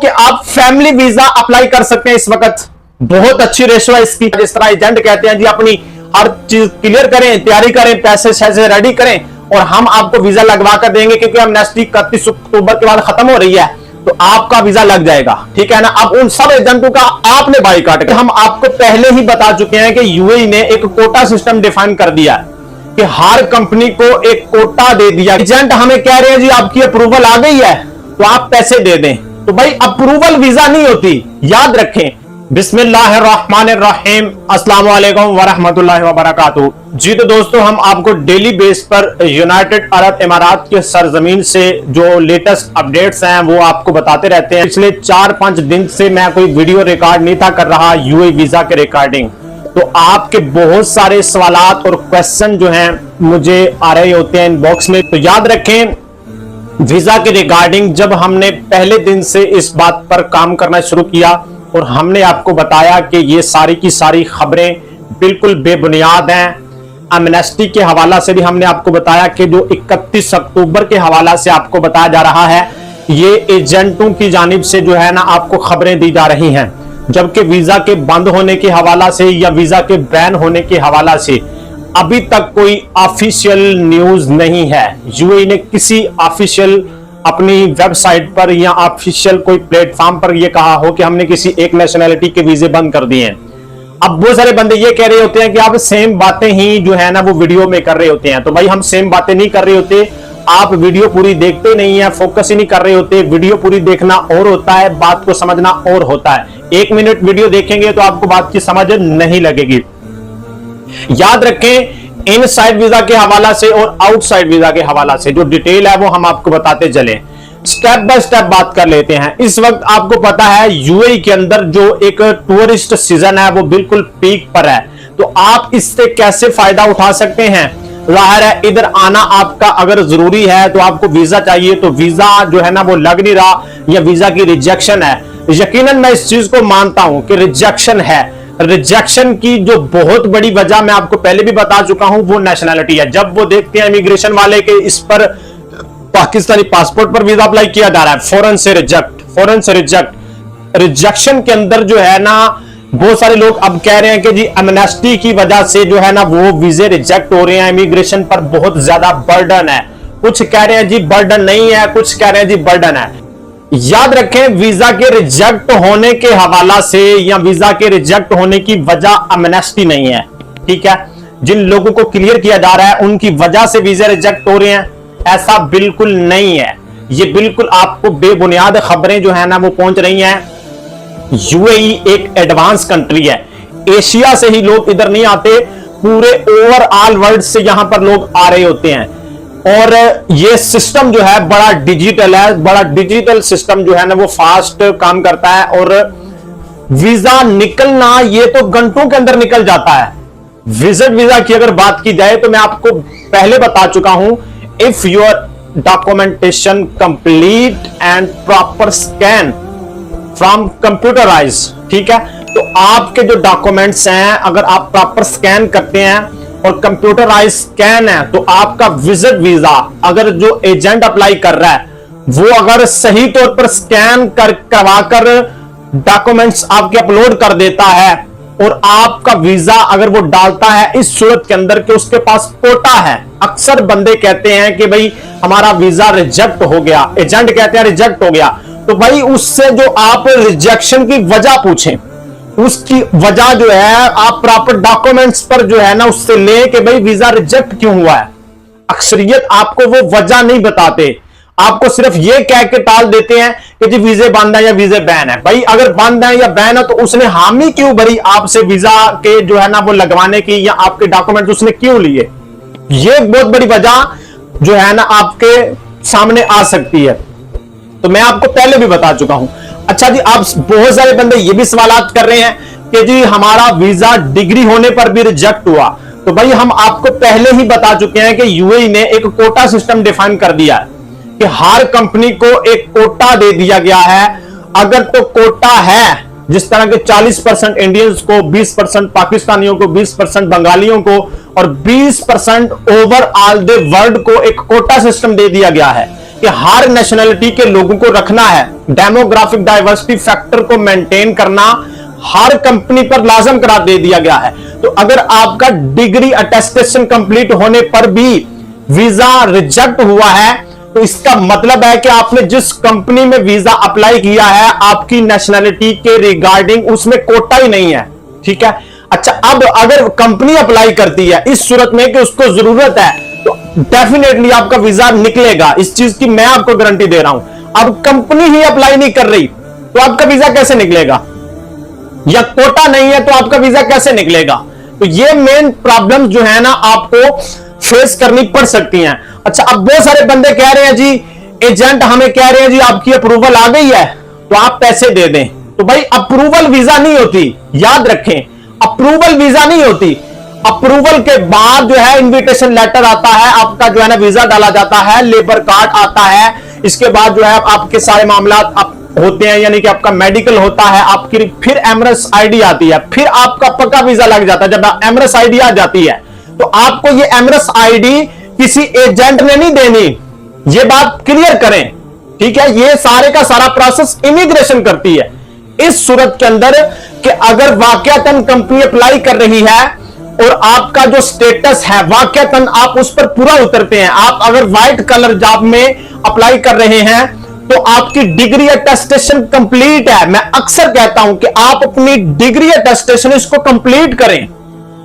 कि आप family visa apply कर सकते हैं। इस वक्त बहुत अच्छी रेशो है इसकी। जिस तरह एजेंट कहते हैं जी अपनी हर चीज क्लियर करें, तैयारी करें, पैसे शैसे रेडी करें और हम आपको वीजा लगवा कर देंगे, क्योंकि एमनेस्टी 31 अक्टूबर के बाद खत्म हो रही है तो आपका वीजा लग जाएगा, ठीक है ना। अब उन सब एजेंटों का आपने बाइकाट किया। हम आपको पहले ही बता चुके हैं कि यूएई ने एक कोटा सिस्टम डिफाइन कर दिया कि हर कंपनी को एक कोटा दे दिया। एजेंट हमें कह रहे हैं जी आपकी अप्रूवल आ गई है तो आप पैसे दे दें, तो भाई अप्रूवल वीजा नहीं होती, याद रखें। बिस्मिल्लाहिर्रहमानिर्रहीम, अस्सलाम वालेकुम वरहमतुल्लाहि वबरकातुहू। जी तो दोस्तों, हम आपको डेली बेस पर यूनाइटेड अरब इमारात के सरजमीन से जो लेटेस्ट अपडेट्स हैं वो आपको बताते रहते हैं। पिछले 4-5 दिन से मैं कोई वीडियो रिकॉर्ड नहीं था कर रहा यूएई वीजा के रिकॉर्डिंग, तो आपके बहुत सारे सवालात और क्वेश्चन जो हैं मुझे आ रहे होते हैं इनबॉक्स में। तो याद रखें, वीजा के रिगार्डिंग जब हमने पहले दिन से इस बात पर काम करना शुरू किया और हमने आपको बताया कि ये सारी की सारी खबरें बिल्कुल बेबुनियाद हैं। एमनेस्टी के हवाला से भी हमने आपको बताया कि जो 31 अक्टूबर के हवाला से आपको बताया जा रहा है, ये एजेंटों की जानिब से जो है ना आपको खबरें दी जा रही हैं, जबकि वीजा के बंद होने के हवाला से या वीजा के बैन होने के हवाला से अभी तक कोई ऑफिशियल न्यूज नहीं है। यूएई ने किसी ऑफिशियल अपनी वेबसाइट पर या ऑफिशियल कोई प्लेटफॉर्म पर यह कहा हो कि हमने किसी एक नेशनैलिटी के वीजे बंद कर दिए हैं। अब बहुत सारे बंदे ये कह रहे होते हैं कि आप सेम बातें ही जो है ना वो वीडियो में कर रहे होते हैं, तो भाई हम सेम बातें नहीं कर रहे होते। आप वीडियो पूरी देखते नहीं है, फोकस ही नहीं कर रहे होते। वीडियो पूरी देखना और होता है, बात को समझना और होता है। 1 मिनट वीडियो देखेंगे तो आपको बात की समझ नहीं लगेगी। याद रखें, इनसाइड वीजा के हवाला से और आउटसाइड वीजा के हवाला से जो डिटेल है वो हम आपको बताते चले, स्टेप बाय स्टेप बात कर लेते हैं। इस वक्त आपको पता है यूएई के अंदर जो एक टूरिस्ट सीजन है वो बिल्कुल पीक पर है, तो आप इससे कैसे फायदा उठा सकते हैं। जाहिर है इधर आना आपका अगर जरूरी है तो आपको वीजा चाहिए, तो वीजा जो है ना वो लग नहीं रहा या वीजा की रिजेक्शन है। यकीनन मैं इस चीज को मानता हूं कि रिजेक्शन है। रिजेक्शन की जो बहुत बड़ी वजह मैं आपको पहले भी बता चुका हूं वो नेशनैलिटी है। जब वो देखते हैं इमिग्रेशन वाले के इस पर पाकिस्तानी पासपोर्ट पर वीजा अप्लाई किया जा रहा है, फौरन से रिजेक्ट। रिजेक्शन के अंदर जो है ना बहुत सारे लोग अब कह रहे हैं कि जी एमनेस्टी की वजह से जो है ना वो वीजे रिजेक्ट हो रहे हैं, इमिग्रेशन पर बहुत ज्यादा बर्डन है। कुछ कह रहे हैं जी बर्डन नहीं है, कुछ कह रहे हैं जी बर्डन है। याद रखें, वीजा के रिजेक्ट होने के हवाला से या वीजा के रिजेक्ट होने की वजह एमनेस्टी नहीं है, ठीक है। जिन लोगों को क्लियर किया जा रहा है उनकी वजह से वीजा रिजेक्ट हो रहे हैं, ऐसा बिल्कुल नहीं है। ये बिल्कुल आपको बेबुनियाद खबरें जो है ना वो पहुंच रही हैं। यूएई एक एडवांस कंट्री है, एशिया से ही लोग इधर नहीं आते, पूरे ओवरऑल वर्ल्ड से यहां पर लोग आ रहे होते हैं। और ये सिस्टम जो है बड़ा डिजिटल है, बड़ा डिजिटल सिस्टम जो है ना वो फास्ट काम करता है और वीजा निकलना ये तो घंटों के अंदर निकल जाता है। विजिट वीजा की अगर बात की जाए तो मैं आपको पहले बता चुका हूं, if your documentation complete and proper scan from computerise, ठीक है, तो आपके जो डॉक्यूमेंट्स हैं अगर आप प्रॉपर स्कैन करते हैं और कंप्यूटराइज स्कैन है तो आपका विजिट वीजा अगर जो एजेंट अप्लाई कर रहा है वो अगर सही तौर पर स्कैन करवाकर डॉक्यूमेंट्स आपके अपलोड कर देता है और आपका वीजा अगर वो डालता है इस सूरत के अंदर कि उसके पास कोटा है। अक्सर बंदे कहते हैं कि भाई हमारा वीजा रिजेक्ट हो गया, एजेंट कहते हैं रिजेक्ट हो गया, तो भाई उससे जो आप रिजेक्शन की वजह पूछें, उसकी वजह जो है आप प्रॉपर डॉक्यूमेंट्स पर जो है ना उससे ले कि भाई वीजा रिजेक्ट क्यों हुआ है। अक्सरियत आपको वो वजह नहीं बताते, आपको सिर्फ ये कह के टाल देते हैं कि जी वीजे बंद है या वीजे बैन है। भाई अगर बंद है या बैन है तो उसने हामी क्यों भरी आपसे वीजा के जो है ना वो लगवाने की, या आपके डॉक्यूमेंट उसने क्यों लिए। ये एक बहुत बड़ी वजह जो है ना आपके सामने आ सकती है, तो मैं आपको पहले भी बता चुका हूं। अच्छा जी, आप बहुत सारे बंदे ये भी सवालात कर रहे हैं कि जी हमारा वीजा डिग्री होने पर भी रिजेक्ट हुआ, तो भाई हम आपको पहले ही बता चुके हैं कि यूएई ने एक कोटा सिस्टम डिफाइन कर दिया है कि हर कंपनी को एक कोटा दे दिया गया है। अगर तो कोटा है जिस तरह के 40% इंडियंस को, 20% पाकिस्तानियों को, 20% बंगालियों को और 20% ओवरऑल द वर्ल्ड को एक कोटा सिस्टम दे दिया गया है कि हर नेशनैलिटी के लोगों को रखना है। डेमोग्राफिक डाइवर्सिटी फैक्टर को मेंटेन करना हर कंपनी पर लाजम करार दे दिया गया है। तो अगर आपका डिग्री अटेस्टेशन कंप्लीट होने पर भी वीजा रिजेक्ट हुआ है तो इसका मतलब है कि आपने जिस कंपनी में वीजा अप्लाई किया है आपकी नेशनैलिटी के रिगार्डिंग उसमें कोटा ही नहीं है। ठीक है, अच्छा अब अगर कंपनी अप्लाई करती है इस सूरत में कि उसको जरूरत है तो डेफिनेटली आपका वीजा निकलेगा, इस चीज की मैं आपको गारंटी दे रहा हूं। अब कंपनी ही अप्लाई नहीं कर रही तो आपका वीजा कैसे निकलेगा, या कोटा नहीं है तो आपका वीजा कैसे निकलेगा। तो ये मेन प्रॉब्लम जो है ना आपको फेस करनी पड़ सकती हैं। अच्छा अब बहुत सारे बंदे कह रहे हैं जी एजेंट हमें कह रहे हैं जी आपकी अप्रूवल आ गई है तो आप पैसे दे दें। तो भाई अप्रूवल वीजा नहीं होती, याद रखें अप्रूवल वीजा नहीं होती। अप्रूवल के बाद जो है इनविटेशन लेटर आता है, आपका जो है ना वीजा डाला जाता है, लेबर कार्ड आता है, इसके बाद जो है आपके सारे मामला होते हैं, यानी कि आपका मेडिकल होता है, आपकी फिर एमरस आईडी आती है, फिर आपका पक्का वीजा लग जाता है। जब एमरस आईडी आ जाती है तो आपको ये एमरस आईडी किसी एजेंट ने नहीं देनी, ये बात क्लियर करें। ठीक है, ये सारे का सारा प्रोसेस इमिग्रेशन करती है। इस सूरत के अंदर कि अगर वाकयातन कंपनी अप्लाई कर रही है और आपका जो स्टेटस है वाकयातन आप उस पर पूरा उतरते हैं, आप अगर व्हाइट कलर जॉब में अप्लाई कर रहे हैं तो आपकी डिग्री अटेस्टेशन कंप्लीट है। मैं अक्सर कहता हूं कि आप अपनी डिग्री अटेस्टेशन इसको कंप्लीट करें,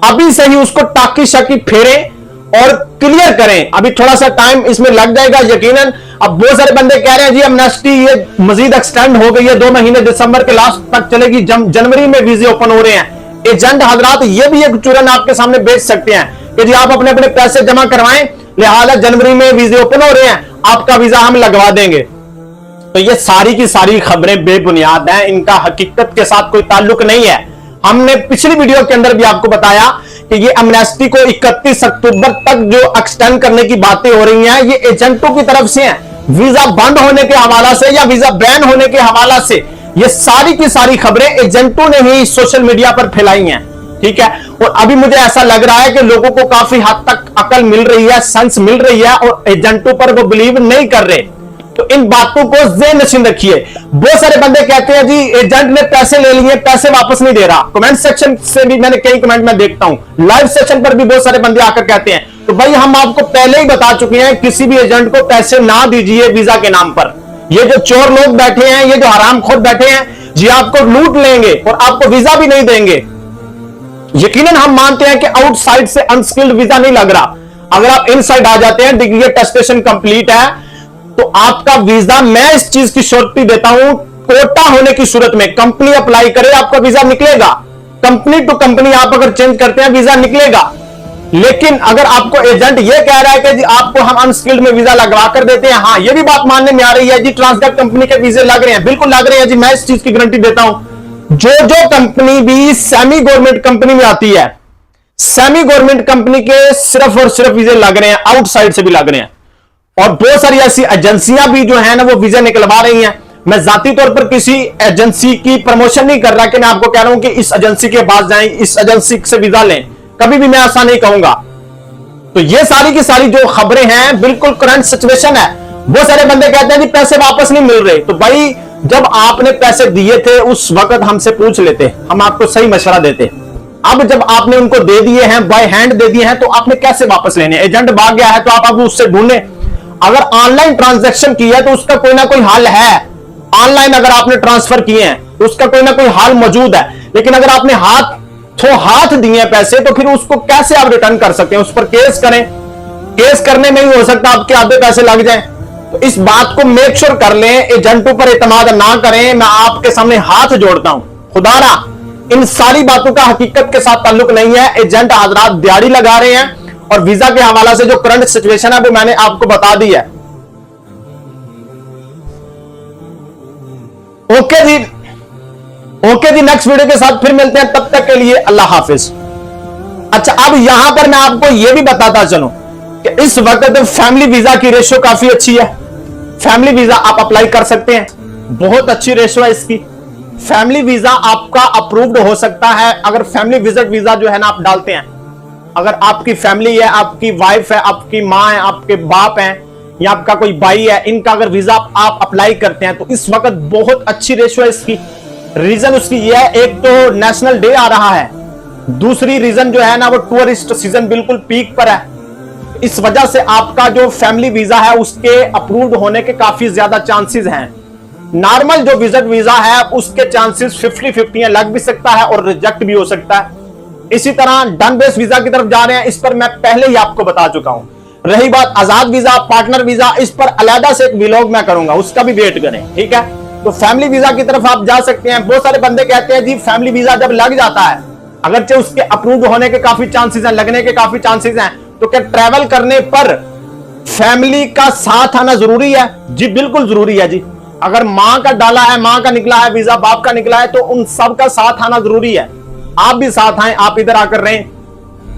अभी से ही उसको टाकी शाकी फेरें और क्लियर करें। अभी थोड़ा सा टाइम इसमें लग जाएगा यकीनन। अब बहुत सारे बंदे कह रहे हैं जी अमनेस्टी ये मजीद एक्सटेंड हो गई है, 2 महीने दिसंबर के लास्ट तक चलेगी, जनवरी में वीजे ओपन हो रहे हैं। एजेंट हजरात ये भी एक चूरन आपके सामने बेच सकते हैं कि जी आप अपने अपने पैसे जमा करवाएं, लिहाजा जनवरी में वीजे ओपन हो रहे हैं, आपका वीजा हम लगवा देंगे। तो ये सारी की सारी खबरें बेबुनियाद हैं, इनका हकीकत के साथ कोई ताल्लुक नहीं है। हमने पिछली वीडियो के अंदर भी आपको बताया कि ये एमनेस्टी को 31 अक्टूबर तक जो एक्सटेंड करने की बातें हो रही हैं ये एजेंटों की तरफ से हैं, वीजा बंद होने के हवाला से या वीजा बैन होने के हवाला से। ये सारी की सारी खबरें एजेंटों ने ही सोशल मीडिया पर फैलाई हैं। ठीक है, और अभी मुझे ऐसा लग रहा है कि लोगों को काफी हद तक अकल मिल रही है, सेंस मिल रही है और एजेंटों पर वो बिलीव नहीं कर रहे। तो इन बातों को ज़हन नशीन रखिए। बहुत सारे बंदे कहते हैं जी एजेंट ने पैसे ले लिए, पैसे वापस नहीं दे रहा। कमेंट सेक्शन से भी मैंने कई कमेंट में देखता हूं, लाइव सेशन पर भी बहुत सारे बंदे आकर कहते हैं। तो भाई हम आपको पहले ही बता चुके हैं किसी भी एजेंट को पैसे ना दीजिए वीजा के नाम पर। ये जो चोर लोग बैठे हैं, ये जो हरामखोर बैठे हैं, जी आपको लूट लेंगे और आपको वीजा भी नहीं देंगे। यकीनन हम मानते हैं कि आउटसाइड से अनस्किल्ड वीजा नहीं लग रहा। अगर आप इनसाइड आ जाते हैं, डिग्री अटेस्टेशन कंप्लीट है, तो आपका वीजा मैं इस चीज की श्योरिटी देता हूं, कोटा होने की सूरत में कंपनी अप्लाई करे आपका वीजा निकलेगा। कंपनी टू कंपनी आप अगर चेंज करते हैं वीजा निकलेगा। लेकिन अगर आपको एजेंट ये कह रहा है कि जी आपको हम अनस्किल्ड में वीजा लगवा कर देते हैं, हाँ ये भी बात मानने में आ रही है जी ट्रांसगैप कंपनी के वीजे लग रहे हैं, बिल्कुल लग रहे हैं जी, मैं इस चीज की गारंटी देता हूं। जो कंपनी भी सेमी गवर्नमेंट कंपनी में आती है, सेमी गवर्नमेंट कंपनी के सिर्फ और सिर्फ वीजे लग रहे हैं, आउटसाइड से भी लग रहे हैं। और बहुत सारी ऐसी एजेंसियां भी जो है ना वो वीजा निकलवा रही हैं। मैं जाती तौर पर किसी एजेंसी की प्रमोशन नहीं कर रहा कि मैं आपको कह रहा हूं कि इस एजेंसी के पास जाएं, इस एजेंसी से वीजा लें, कभी भी मैं ऐसा नहीं कहूंगा। तो ये सारी की सारी जो खबरें हैं बिल्कुल करंट सिचुएशन है। बहुत सारे बंदे कहते हैं कि पैसे वापस नहीं मिल रहे। तो भाई जब आपने पैसे दिए थे उस वक्त हमसे पूछ लेते, हम आपको सही मशवरा देते। अब जब आपने उनको दे दिए हैं, बाय हैंड दे दिए हैं, तो आपने कैसे वापस लेने? एजेंट भाग गया है तो आप अब उससे ढूंढे। अगर ऑनलाइन ट्रांजैक्शन किया है तो उसका कोई ना कोई हल है। ऑनलाइन अगर आपने ट्रांसफर किए हैं तो उसका कोई ना कोई हल मौजूद है। लेकिन अगर आपने हाथ दिए पैसे तो फिर उसको कैसे आप रिटर्न कर सकते हैं? उस पर केस करें, केस करने में ही हो सकता है आपके आधे पैसे लग जाएं। तो इस बात को मेक श्योर कर लें, एजेंटों पर एतमाद ना करें। मैं आपके सामने हाथ जोड़ता हूं, खुदारा इन सारी बातों का हकीकत के साथ ताल्लुक नहीं है। एजेंट हजरात दिहाड़ी लगा रहे हैं और वीजा के हवाला से जो करंट सिचुएशन है वो मैंने आपको बता दी है। ओके जी, ओके जी, नेक्स्ट वीडियो के साथ फिर मिलते हैं, तब तक के लिए अल्लाह हाफिज। अच्छा अब यहां पर मैं आपको यह भी बताता चलूं कि इस वक्त फैमिली वीजा की रेशो काफी अच्छी है। फैमिली वीजा आप अप्लाई कर सकते हैं, बहुत अच्छी रेशो है इसकी। फैमिली वीजा आपका अप्रूव्ड हो सकता है अगर फैमिली विजिट वीजा जो है ना आप डालते हैं। अगर आपकी फैमिली है, आपकी वाइफ है, आपकी मां है, आपके बाप हैं, या आपका कोई भाई है, इनका अगर वीजा आप अप्लाई करते हैं तो इस वक्त बहुत अच्छी रेशियो है इसकी। रीजन उसकी ये है, एक तो नेशनल डे आ रहा है, दूसरी रीजन जो है ना वो टूरिस्ट सीजन बिल्कुल पीक पर है। इस वजह से आपका जो फैमिली वीजा है उसके अप्रूव्ड होने के काफी ज्यादा चांसेस हैं। नॉर्मल जो विजिट वीजा है उसके चांसेस 50-50 है, लग भी सकता है और रिजेक्ट भी हो सकता है। इसी तरह डन बेस वीजा की तरफ जा रहे हैं, इस पर मैं पहले ही आपको बता चुका हूं। रही बात आजाद वीजा, पार्टनर वीजा, इस पर अलग से एक व्लॉग मैं करूंगा, उसका भी वेट करें, ठीक है। तो फैमिली वीजा की तरफ आप जा सकते हैं। बहुत सारे बंदे कहते हैं जी फैमिली वीजा जब लग जाता है, अगरचे उसके अप्रूव होने के काफी चांसेस हैं, लगने के काफी चांसेस हैं, तो क्या ट्रैवल करने पर फैमिली का साथ आना जरूरी है? जी बिल्कुल जरूरी है जी। अगर मां का डाला है, मां का निकला है वीजा, बाप का निकला है, तो उन सब का साथ आना जरूरी है। आप भी साथ आए, आप इधर आकर रहें।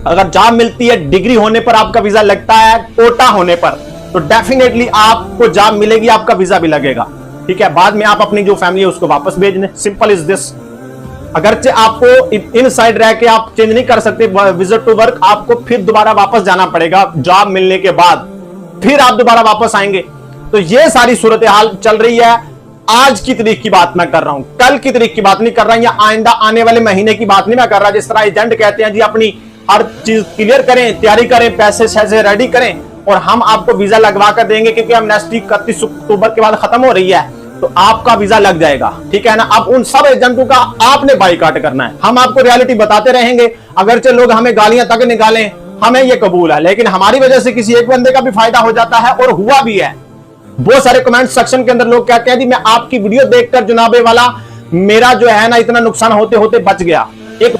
अगर जॉब मिलती है, डिग्री होने पर आपका वीजा लगता है, कोटा होने पर, तो डेफिनेटली आपको जॉब मिलेगी, आपका वीजा भी लगेगा, ठीक है। बाद में आप अपनी जो फैमिली है उसको वापस भेज दें, सिंपल इज दिस। अगरचे आपको इन साइड रह के आप चेंज नहीं कर सकते विजिट टू वर्क, आपको फिर दोबारा वापस जाना पड़ेगा जॉब मिलने के बाद, फिर आप दोबारा वापस आएंगे। तो ये सारी सूरत हाल चल रही है। आज की तारीख की बात मैं कर रहा हूं, कल की तारीख की बात नहीं कर रहा, या आइंदा आने वाले महीने की बात नहीं मैं कर रहा। जिस तरह एजेंट कहते हैं जी अपनी हर चीज क्लियर करें, तैयारी करें, पैसे शैसे रेडी करें और हम आपको वीजा लगवा कर देंगे, क्योंकि एमनेस्टी 31 अक्टूबर के बाद खत्म हो रही है, तो आपका वीजा लग जाएगा, ठीक है ना। अब उन सब एजेंटों का आपने बाइकाट करना है। हम आपको रियलिटी बताते रहेंगे, अगरचे लोग हमें गालियां तक निकालें, हमें ये कबूल है, लेकिन हमारी वजह से किसी एक बंदे का भी फायदा हो जाता है, और हुआ भी है। बहुत सारे कमेंट सेक्शन के अंदर लोग कहते हैं जी मैं आपकी वीडियो देखकर जनाबे वाला मेरा जो है ना इतना नुकसान होते होते बच गया। एक